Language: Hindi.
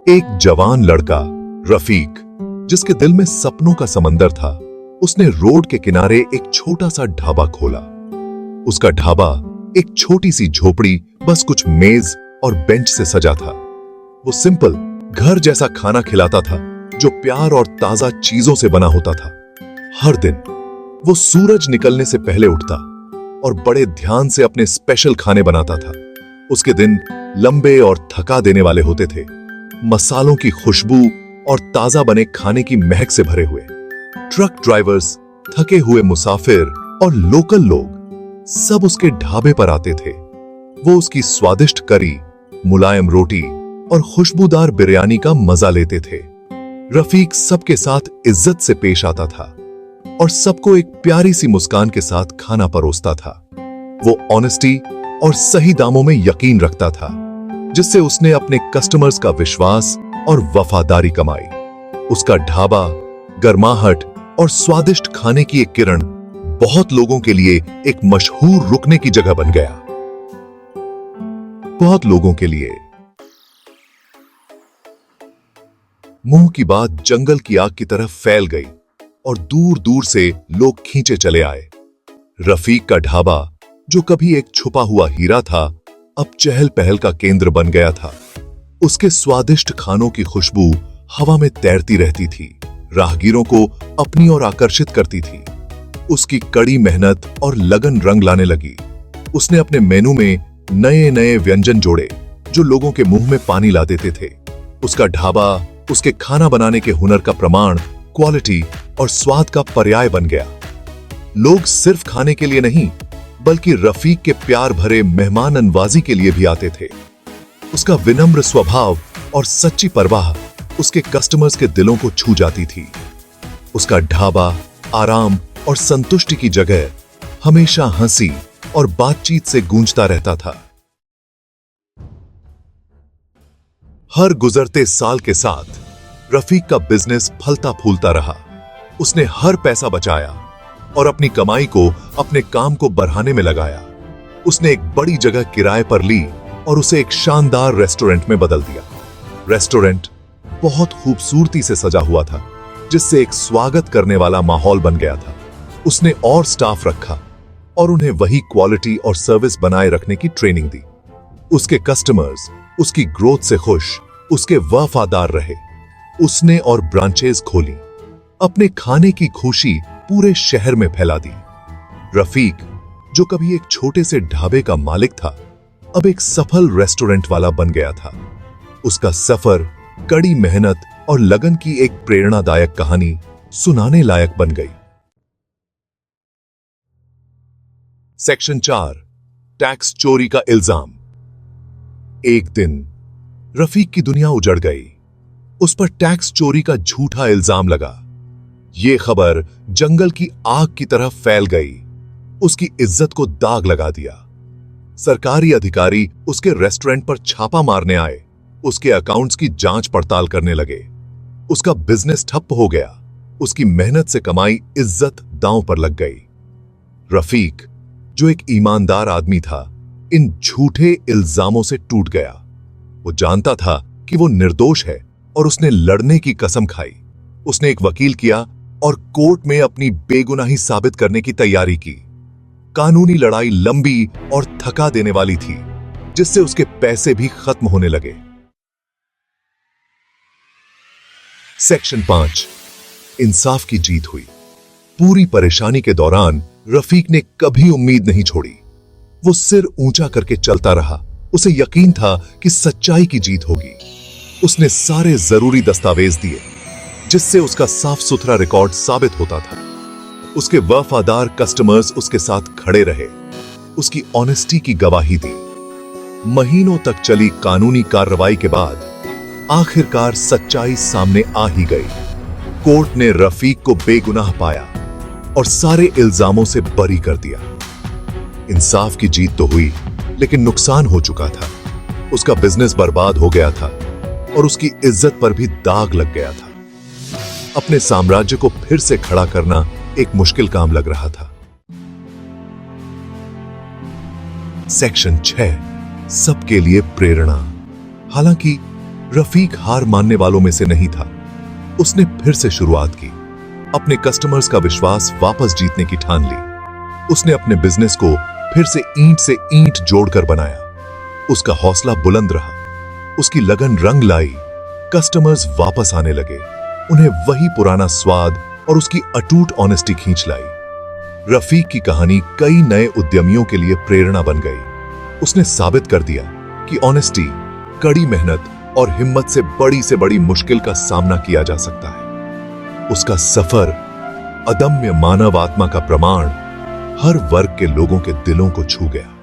एक जवान लड़का रफीक, जिसके दिल में सपनों का समंदर था, उसने रोड के किनारे एक छोटा सा ढाबा खोला। उसका ढाबा एक छोटी सी झोपड़ी, बस कुछ मेज और बेंच से सजा था। वो सिंपल घर जैसा खाना खिलाता था, जो प्यार और ताजा चीजों से बना होता था। हर दिन वो सूरज निकलने से पहले उठता और बड़े ध्यान से अपने स्पेशल खाने बनाता था। उसके दिन लंबे और थका देने वाले होते थे, मसालों की खुशबू और ताजा बने खाने की महक से भरे हुए। ट्रक ड्राइवर्स, थके हुए मुसाफिर और लोकल लोग सब उसके ढाबे पर आते थे। वो उसकी स्वादिष्ट करी, मुलायम रोटी और खुशबूदार बिरयानी का मजा लेते थे। रफीक सबके साथ इज्जत से पेश आता था और सबको एक प्यारी सी मुस्कान के साथ खाना परोसता था। वो ऑनेस्टी और सही दामों में यकीन रखता था, जिससे उसने अपने कस्टमर्स का विश्वास और वफादारी कमाई। उसका ढाबा, गर्माहट और स्वादिष्ट खाने की एक किरण बहुत लोगों के लिए एक मशहूर रुकने की जगह बन गया। बहुत लोगों के लिए। मुंह की बात जंगल की आग की तरफ फैल गई और दूर दूर से लोग खींचे चले आए। रफीक का ढाबा, जो कभी एक छुपा हुआ हीरा था, अब चहल पहल का केंद्र बन गया था। उसके स्वादिष्ट खानों की खुशबू हवा में तैरती रहती थी, राहगीरों को अपनी ओर आकर्षित करती थी। उसकी कड़ी मेहनत और लगन रंग लाने लगी। उसने अपने मेनू में नए नए व्यंजन जोड़े, जो लोगों के मुंह में पानी ला देते थे। उसका ढाबा उसके खाना बनाने के हुनर का प्रमाण, क्वालिटी और स्वाद का पर्याय बन गया। लोग सिर्फ खाने के लिए नहीं, बल्कि रफीक के प्यार भरे मेहमान नवाजी के लिए भी आते थे। उसका विनम्र स्वभाव और सच्ची परवाह उसके कस्टमर्स के दिलों को छू जाती थी। उसका ढाबा आराम और संतुष्टि की जगह हमेशा हंसी और बातचीत से गूंजता रहता था। हर गुजरते साल के साथ रफीक का बिजनेस फलता फूलता रहा। उसने हर पैसा बचाया और अपनी कमाई को अपने काम को बढ़ाने में लगाया। उसने एक बड़ी जगह किराए पर ली और उसे एक शानदार रेस्टोरेंट में बदल दिया। रेस्टोरेंट बहुत खूबसूरती से सजा हुआ था, जिससे एक स्वागत करने वाला माहौल बन गया था। उसने और स्टाफ रखा और उन्हें वही क्वालिटी और सर्विस बनाए रखने की ट्रेनिंग दी। उसके कस्टमर्स उसकी ग्रोथ से खुश, उसके वफादार रहे। उसने और ब्रांचेस खोली, अपने खाने की खुशी पूरे शहर में फैला दी। रफीक, जो कभी एक छोटे से ढाबे का मालिक था, अब एक सफल रेस्टोरेंट वाला बन गया था। उसका सफर कड़ी मेहनत और लगन की एक प्रेरणादायक कहानी सुनाने लायक बन गई। सेक्शन 4, टैक्स चोरी का इल्जाम। एक दिन रफीक की दुनिया उजड़ गई। उस पर टैक्स चोरी का झूठा इल्जाम लगा। यह खबर जंगल की आग की तरह फैल गई, उसकी इज्जत को दाग लगा दिया। सरकारी अधिकारी उसके रेस्टोरेंट पर छापा मारने आए, उसके अकाउंट्स की जांच पड़ताल करने लगे। उसका बिजनेस ठप हो गया, उसकी मेहनत से कमाई इज्जत दांव पर लग गई। रफीक, जो एक ईमानदार आदमी था, इन झूठे इल्जामों से टूट गया। वो जानता था कि वो निर्दोष है और उसने लड़ने की कसम खाई। उसने एक वकील किया और कोर्ट में अपनी बेगुनाही साबित करने की तैयारी की। कानूनी लड़ाई लंबी और थका देने वाली थी, जिससे उसके पैसे भी खत्म होने लगे। सेक्शन 5, इंसाफ की जीत हुई। पूरी परेशानी के दौरान रफीक ने कभी उम्मीद नहीं छोड़ी। वो सिर ऊंचा करके चलता रहा। उसे यकीन था कि सच्चाई की जीत होगी। उसने सारे जरूरी दस्तावेज दिए, जिससे उसका साफ सुथरा रिकॉर्ड साबित होता था। उसके वफादार कस्टमर्स उसके साथ खड़े रहे, उसकी ऑनेस्टी की गवाही दी। महीनों तक चली कानूनी कार्रवाई के बाद आखिरकार सच्चाई सामने आ ही गई। कोर्ट ने रफीक को बेगुनाह पाया और सारे इल्जामों से बरी कर दिया। इंसाफ की जीत तो हुई, लेकिन नुकसान हो चुका था। उसका बिजनेस बर्बाद हो गया था और उसकी इज्जत पर भी दाग लग गया था। अपने साम्राज्य को फिर से खड़ा करना एक मुश्किल काम लग रहा था। सेक्शन 6, सबके लिए प्रेरणा। हालांकि रफीक हार मानने वालों में से नहीं था। उसने फिर से शुरुआत की, अपने कस्टमर्स का विश्वास वापस जीतने की ठान ली। उसने अपने बिजनेस को फिर से ईंट जोड़कर बनाया। उसका हौसला बुलंद रहा, उसकी लगन रंग लाई। कस्टमर्स वापस आने लगे, उन्हें वही पुराना स्वाद और उसकी अटूट ऑनेस्टी खींच लाई। रफीक की कहानी कई नए उद्यमियों के लिए प्रेरणा बन गई। उसने साबित कर दिया कि ऑनेस्टी, कड़ी मेहनत और हिम्मत से बड़ी मुश्किल का सामना किया जा सकता है। उसका सफर, अदम्य मानव आत्मा का प्रमाण, हर वर्ग के लोगों के दिलों को छू गया।